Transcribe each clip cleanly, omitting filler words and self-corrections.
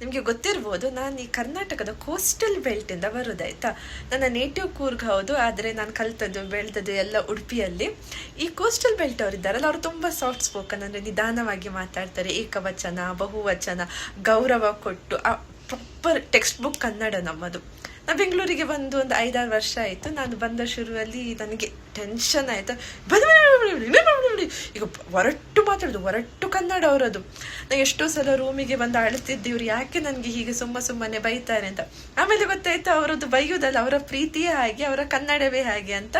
ನಿಮಗೆ ಗೊತ್ತಿರ್ಬೋದು, ನಾನು ಈ ಕರ್ನಾಟಕದ ಕೋಸ್ಟಲ್ ಬೆಲ್ಟಿಂದ ಬರೋದಾಯ್ತಾ. ನನ್ನ ನೇಟಿವ್ ಕೂರ್ಗ್ ಹೌದು, ಆದರೆ ನಾನು ಕಲ್ತದ್ದು ಬೆಳೆದದ್ದು ಎಲ್ಲ ಉಡುಪಿಯಲ್ಲಿ. ಈ ಕೋಸ್ಟಲ್ ಬೆಲ್ಟ್ ಅವರಿದ್ದಾರಲ್ಲ, ಅವರು ತುಂಬ ಸಾಫ್ಟ್ ಸ್ಪೋಕನ್, ಅಂದರೆ ನಿಧಾನವಾಗಿ ಮಾತಾಡ್ತಾರೆ, ಏಕವಚನ ಬಹುವಚನ ಗೌರವ ಕೊಟ್ಟು. ಪ್ರಾಪರ್ ಟೆಕ್ಸ್ಟ್ ಬುಕ್ ಕನ್ನಡ ನಮ್ಮದು. ನಾನು ಬೆಂಗಳೂರಿಗೆ ಬಂದು ಒಂದು 5-6 ವರ್ಷ ಆಯಿತು. ನಾನು ಬಂದ ಶುರುವಲ್ಲಿ ನನಗೆ ಟೆನ್ಷನ್ ಆಯಿತು, ಈಗ ಹೊರಟು ಕನ್ನಡ ಅವರದು. ನಾನು ಎಷ್ಟೋ ಸಲ ರೂಮಿಗೆ ಬಂದು ಅಳ್ತಿದ್ದೆ, ಇವ್ರು ಯಾಕೆ ನನಗೆ ಹೀಗೆ ಸುಮ್ಮನೆ ಬೈತಾರೆ ಅಂತ. ಆಮೇಲೆ ಗೊತ್ತಾಯ್ತು, ಅವರದ್ದು ಬೈಯೋದಲ್ಲ, ಅವರ ಪ್ರೀತಿಯೇ ಹಾಗೆ, ಅವರ ಕನ್ನಡವೇ ಹಾಗೆ ಅಂತ.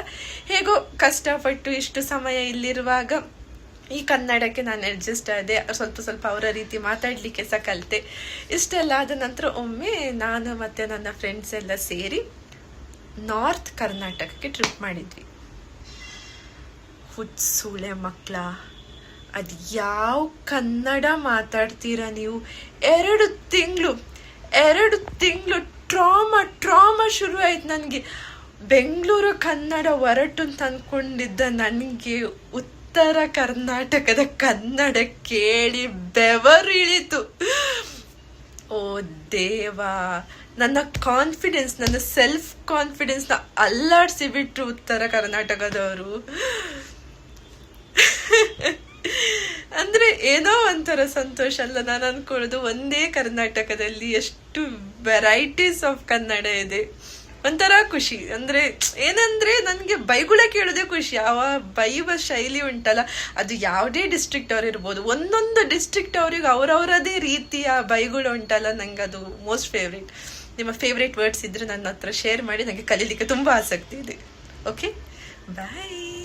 ಹೇಗೋ ಕಷ್ಟಪಟ್ಟು ಇಷ್ಟು ಸಮಯ ಇಲ್ಲಿರುವಾಗ ಈ ಕನ್ನಡಕ್ಕೆ ನಾನು ಅಡ್ಜಸ್ಟ್ ಆದೆ, ಸ್ವಲ್ಪ ಅವರ ರೀತಿ ಮಾತಾಡಲಿಕ್ಕೆ ಸಹ ಕಲಿತೆ. ಇಷ್ಟೆಲ್ಲ ಆದ ನಂತರ ಒಮ್ಮೆ ನಾನು ಮತ್ತು ನನ್ನ ಫ್ರೆಂಡ್ಸ್ ಎಲ್ಲ ಸೇರಿ ನಾರ್ತ್ ಕರ್ನಾಟಕಕ್ಕೆ ಟ್ರಿಪ್ ಮಾಡಿದ್ವಿ. ಹುಚ್ಚುಳೆ ಮಕ್ಕಳ, ಅದು ಯಾವ ಕನ್ನಡ ಮಾತಾಡ್ತೀರಾ ನೀವು? 2 ತಿಂಗಳು ಟ್ರಾಮಾ ಶುರು ಆಯ್ತು ನನಗೆ. ಬೆಂಗಳೂರು ಕನ್ನಡ ಒರಟು ಅಂತ ಅಂದ್ಕೊಂಡಿದ್ದ ನನಗೆ ಉತ್ತರ ಕರ್ನಾಟಕದ ಕನ್ನಡ ಕೇಳಿ ಬೆವರು ಇಳಿತು. ಓ ದೇವಾ, ನನ್ನ ಕಾನ್ಫಿಡೆನ್ಸ್, ನನ್ನ ಸೆಲ್ಫ್ ಕಾನ್ಫಿಡೆನ್ಸ್ನ ಅಲ್ಲಾಡಿಸಿಬಿಟ್ರು ಉತ್ತರ ಕರ್ನಾಟಕದವರು. ಅಂದರೆ ಏನೋ ಒಂಥರ ಸಂತೋಷ ಅಲ್ಲ. ನಾನು ಅಂದ್ಕೊಳ್ಳೋದು, ಒಂದೇ ಕರ್ನಾಟಕದಲ್ಲಿ ಎಷ್ಟು ವೆರೈಟೀಸ್ ಆಫ್ ಕನ್ನಡ ಇದೆ. ಒಂಥರ ಖುಷಿ. ಅಂದರೆ ಏನಂದರೆ ನನಗೆ ಬೈಗುಳ ಕೇಳೋದೇ ಖುಷಿ. ಆ ಬೈಯುವ ಶೈಲಿ ಉಂಟಲ್ಲ, ಅದು ಯಾವುದೇ ಡಿಸ್ಟ್ರಿಕ್ಟ್ ಅವ್ರು ಇರ್ಬೋದು, ಒಂದೊಂದು ಡಿಸ್ಟ್ರಿಕ್ಟ್ ಅವ್ರಿಗೆ ಅವರವರದೇ ರೀತಿಯ ಬೈಗುಳ ಉಂಟಲ್ಲ, ನಂಗೆ ಅದು ಮೋಸ್ಟ್ ಫೇವ್ರೇಟ್. ನಿಮ್ಮ ಫೇವ್ರೇಟ್ ವರ್ಡ್ಸ್ ಇದ್ರೆ ನನ್ನ ಹತ್ರ ಶೇರ್ ಮಾಡಿ, ನನಗೆ ಕಲೀಲಿಕ್ಕೆ ತುಂಬ ಆಸಕ್ತಿ ಇದೆ. ಓಕೆ, ಬಾಯ್.